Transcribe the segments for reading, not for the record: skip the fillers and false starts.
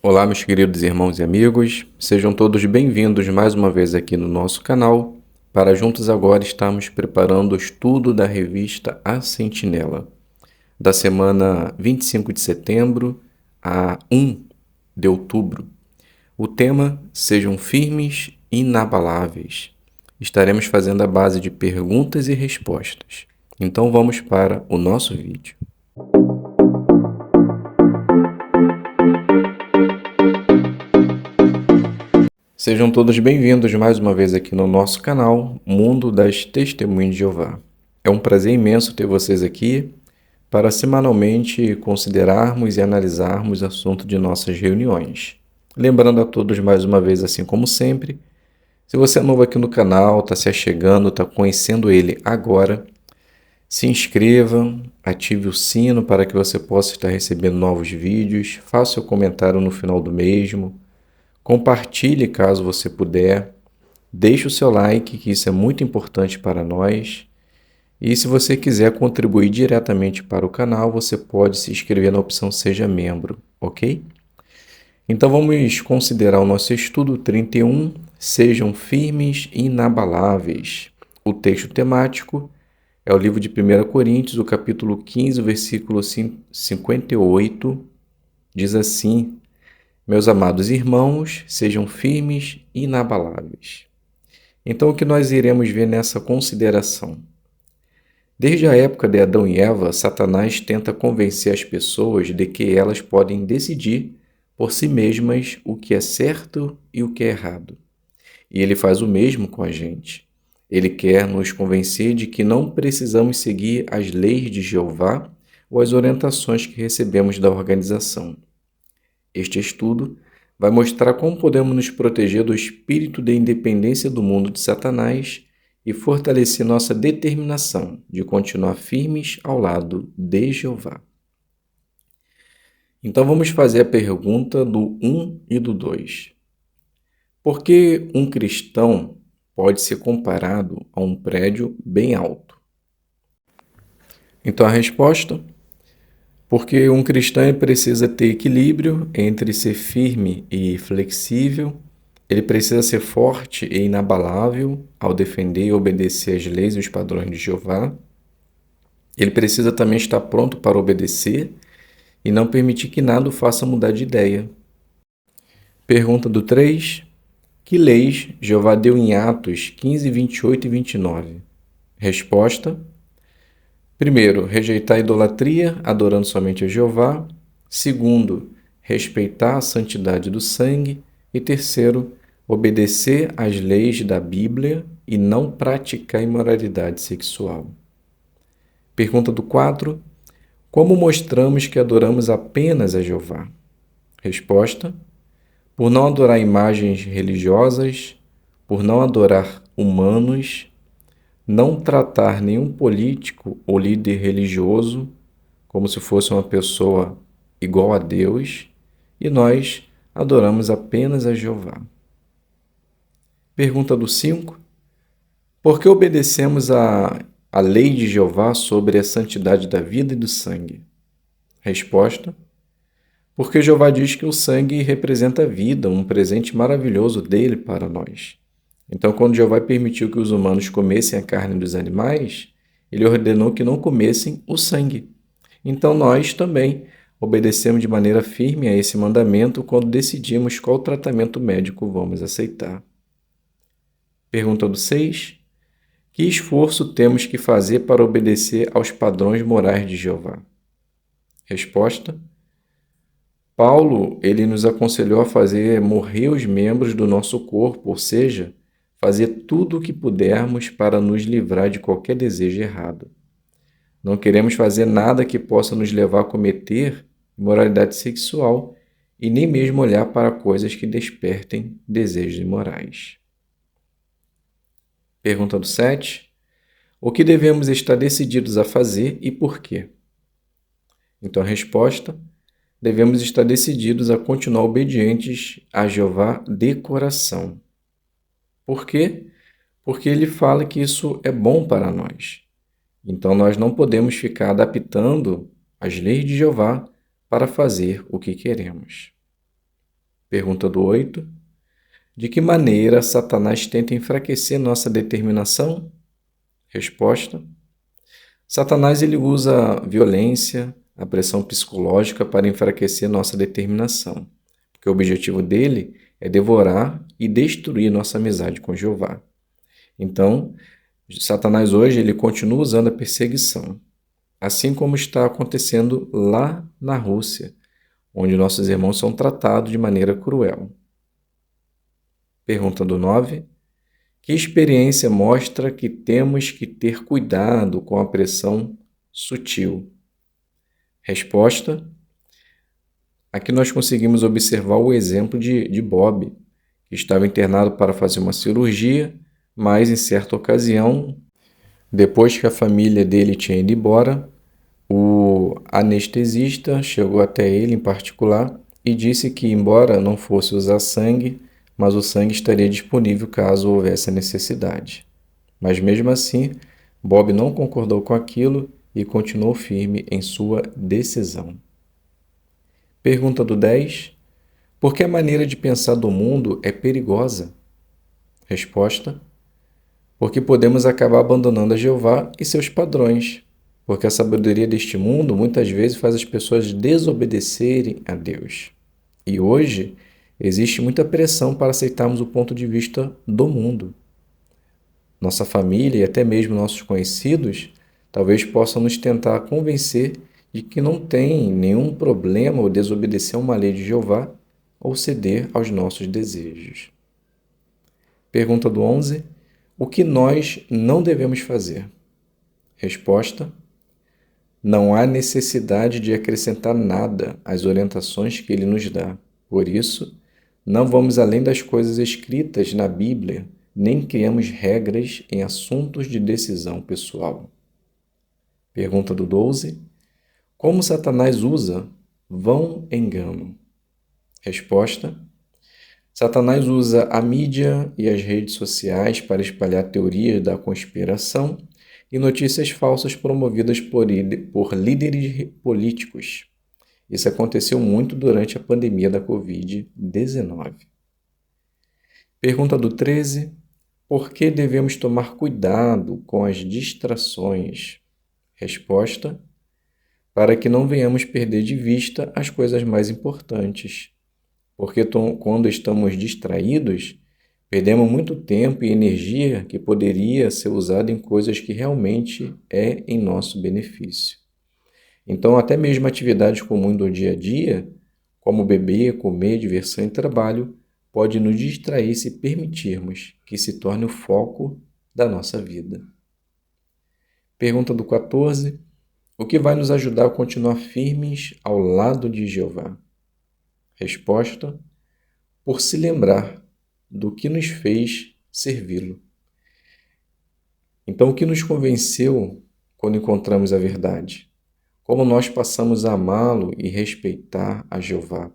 Olá, meus queridos irmãos e amigos, sejam todos bem-vindos mais uma vez aqui no nosso canal, para juntos agora estarmos preparando o estudo da revista A Sentinela, da semana 25 de setembro a 1 de outubro. O tema: Sejam firmes e inabaláveis. Estaremos fazendo a base de perguntas e respostas. Então vamos para o nosso vídeo. Sejam todos bem-vindos mais uma vez aqui no nosso canal, Mundo das Testemunhas de Jeová. É um prazer imenso ter vocês aqui para semanalmente considerarmos e analisarmos o assunto de nossas reuniões. Lembrando a todos mais uma vez, assim como sempre, se você é novo aqui no canal, está se achegando, está conhecendo ele agora, se inscreva, ative o sino para que você possa estar recebendo novos vídeos, faça o comentário no final do mesmo, compartilhe caso você puder, deixe o seu like, que isso é muito importante para nós. E se você quiser contribuir diretamente para o canal, você pode se inscrever na opção Seja Membro, ok? Então vamos considerar o nosso estudo 31, Sejam firmes e inabaláveis. O texto temático é o livro de 1 Coríntios, o capítulo 15, versículo 58, diz assim: Meus amados irmãos, sejam firmes e inabaláveis. Então, o que nós iremos ver nessa consideração? Desde a época de Adão e Eva, Satanás tenta convencer as pessoas de que elas podem decidir por si mesmas o que é certo e o que é errado. E ele faz o mesmo com a gente. Ele quer nos convencer de que não precisamos seguir as leis de Jeová ou as orientações que recebemos da organização. Este estudo vai mostrar como podemos nos proteger do espírito de independência do mundo de Satanás e fortalecer nossa determinação de continuar firmes ao lado de Jeová. Então vamos fazer a pergunta do 1 e do 2. Por que um cristão pode ser comparado a um prédio bem alto? Então a resposta: porque um cristão precisa ter equilíbrio entre ser firme e flexível, ele precisa ser forte e inabalável ao defender e obedecer às leis e os padrões de Jeová. Ele precisa também estar pronto para obedecer e não permitir que nada o faça mudar de ideia. Pergunta do 3. Que leis Jeová deu em Atos 15, 28 e 29? Resposta: primeiro, rejeitar a idolatria, adorando somente a Jeová. Segundo, respeitar a santidade do sangue. E terceiro, obedecer às leis da Bíblia e não praticar imoralidade sexual. Pergunta do 4. Como mostramos que adoramos apenas a Jeová? Resposta: por não adorar imagens religiosas, por não adorar humanos, não tratar nenhum político ou líder religioso como se fosse uma pessoa igual a Deus, e nós adoramos apenas a Jeová. Pergunta do 5. Por que obedecemos a lei de Jeová sobre a santidade da vida e do sangue? Resposta: porque Jeová diz que o sangue representa a vida, um presente maravilhoso dele para nós. Então, quando Jeová permitiu que os humanos comessem a carne dos animais, ele ordenou que não comessem o sangue. Então, nós também obedecemos de maneira firme a esse mandamento quando decidimos qual tratamento médico vamos aceitar. Pergunta do 6. Que esforço temos que fazer para obedecer aos padrões morais de Jeová? Resposta: Paulo, ele nos aconselhou a fazer morrer os membros do nosso corpo, ou seja, fazer tudo o que pudermos para nos livrar de qualquer desejo errado. Não queremos fazer nada que possa nos levar a cometer imoralidade sexual e nem mesmo olhar para coisas que despertem desejos imorais. Pergunta do 7. O que devemos estar decididos a fazer e por quê? Então a resposta: devemos estar decididos a continuar obedientes a Jeová de coração. Por quê? Porque ele fala que isso é bom para nós. Então nós não podemos ficar adaptando as leis de Jeová para fazer o que queremos. Pergunta do 8. De que maneira Satanás tenta enfraquecer nossa determinação? Resposta. Satanás ele usa a violência, a pressão psicológica para enfraquecer nossa determinação, porque o objetivo dele é devorar e destruir nossa amizade com Jeová. Então, Satanás hoje ele continua usando a perseguição, assim como está acontecendo lá na Rússia, onde nossos irmãos são tratados de maneira cruel. Pergunta do 9. Que experiência mostra que temos que ter cuidado com a pressão sutil? Resposta. Aqui nós conseguimos observar o exemplo de Bob, que estava internado para fazer uma cirurgia, mas em certa ocasião, depois que a família dele tinha ido embora, o anestesista chegou até ele em particular e disse que, embora não fosse usar sangue, mas o sangue estaria disponível caso houvesse a necessidade. Mas mesmo assim, Bob não concordou com aquilo e continuou firme em sua decisão. Pergunta do 10. Por que a maneira de pensar do mundo é perigosa? Resposta. Porque podemos acabar abandonando a Jeová e seus padrões, porque a sabedoria deste mundo muitas vezes faz as pessoas desobedecerem a Deus. E hoje existe muita pressão para aceitarmos o ponto de vista do mundo. Nossa família e até mesmo nossos conhecidos talvez possam nos tentar convencer de que não tem nenhum problema ou desobedecer a uma lei de Jeová ou ceder aos nossos desejos. Pergunta do 11. O que nós não devemos fazer? Resposta. Não há necessidade de acrescentar nada às orientações que ele nos dá. Por isso, não vamos além das coisas escritas na Bíblia, nem criamos regras em assuntos de decisão pessoal. Pergunta do 12. Como Satanás usa vão engano? Resposta. Satanás usa a mídia e as redes sociais para espalhar teorias da conspiração e notícias falsas promovidas por líderes políticos. Isso aconteceu muito durante a pandemia da Covid-19. Pergunta do 13. Por que devemos tomar cuidado com as distrações? Resposta. Para que não venhamos perder de vista as coisas mais importantes. Porque quando estamos distraídos, perdemos muito tempo e energia que poderia ser usada em coisas que realmente é em nosso benefício. Então, até mesmo atividades comuns do dia a dia, como beber, comer, diversão e trabalho, pode nos distrair se permitirmos que se torne o foco da nossa vida. Pergunta do 14. O que vai nos ajudar a continuar firmes ao lado de Jeová? Resposta. Por se lembrar do que nos fez servi-lo. Então, o que nos convenceu quando encontramos a verdade? Como nós passamos a amá-lo e respeitar a Jeová?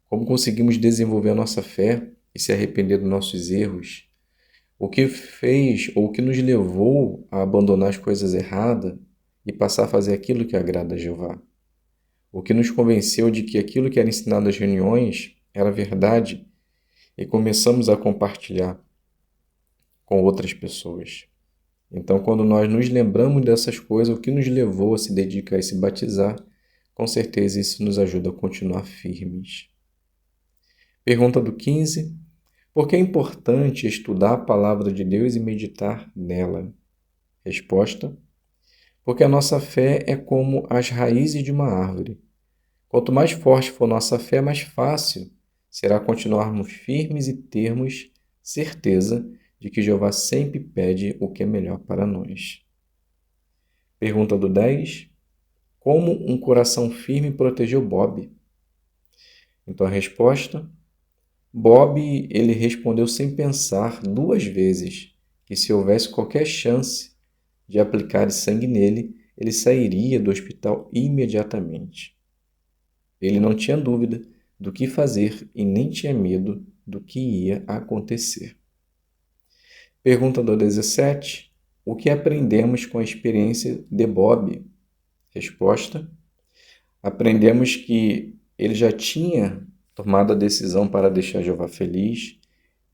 Como conseguimos desenvolver a nossa fé e se arrepender dos nossos erros? O que fez ou o que nos levou a abandonar as coisas erradas e passar a fazer aquilo que agrada a Jeová? O que nos convenceu de que aquilo que era ensinado às reuniões era verdade e começamos a compartilhar com outras pessoas. Então, quando nós nos lembramos dessas coisas, o que nos levou a se dedicar e se batizar, com certeza isso nos ajuda a continuar firmes. Pergunta do 15. Por que é importante estudar a palavra de Deus e meditar nela? Resposta. Porque a nossa fé é como as raízes de uma árvore. Quanto mais forte for nossa fé, mais fácil será continuarmos firmes e termos certeza de que Jeová sempre pede o que é melhor para nós. Pergunta do 10. Como um coração firme protegeu Bob? Então a resposta. Bob ele respondeu sem pensar 2 vezes que se houvesse qualquer chance de aplicar sangue nele, ele sairia do hospital imediatamente. Ele não tinha dúvida do que fazer e nem tinha medo do que ia acontecer. Pergunta do 17. O que aprendemos com a experiência de Bob? Resposta. Aprendemos que ele já tinha tomado a decisão para deixar Jeová feliz,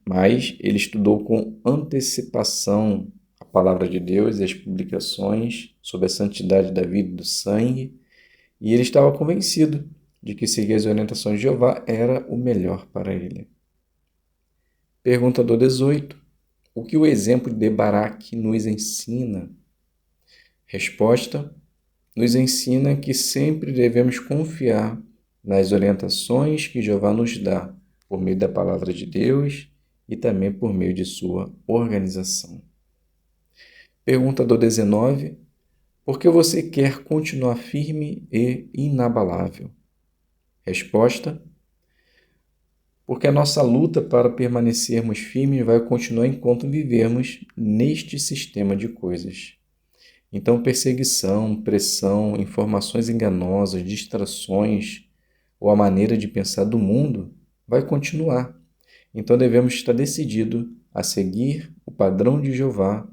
mas ele estudou com antecipação a palavra de Deus e as publicações sobre a santidade da vida e do sangue, e ele estava convencido de que seguir as orientações de Jeová era o melhor para ele. Pergunta do 18. O que o exemplo de Baraque nos ensina? Resposta: nos ensina que sempre devemos confiar nas orientações que Jeová nos dá por meio da palavra de Deus e também por meio de sua organização. Pergunta do 19. Por que você quer continuar firme e inabalável? Resposta: porque a nossa luta para permanecermos firmes vai continuar enquanto vivermos neste sistema de coisas. Então, perseguição, pressão, informações enganosas, distrações ou a maneira de pensar do mundo vai continuar. Então, devemos estar decididos a seguir o padrão de Jeová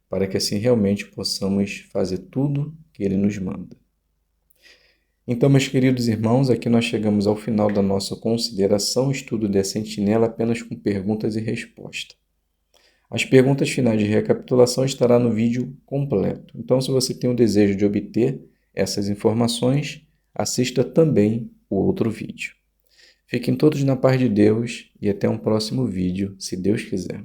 para que assim realmente possamos fazer tudo que Ele nos manda. Então, meus queridos irmãos, aqui nós chegamos ao final da nossa consideração, estudo da sentinela apenas com perguntas e respostas. As perguntas finais de recapitulação estará no vídeo completo. Então, se você tem o desejo de obter essas informações, assista também o outro vídeo. Fiquem todos na paz de Deus e até um próximo vídeo, se Deus quiser.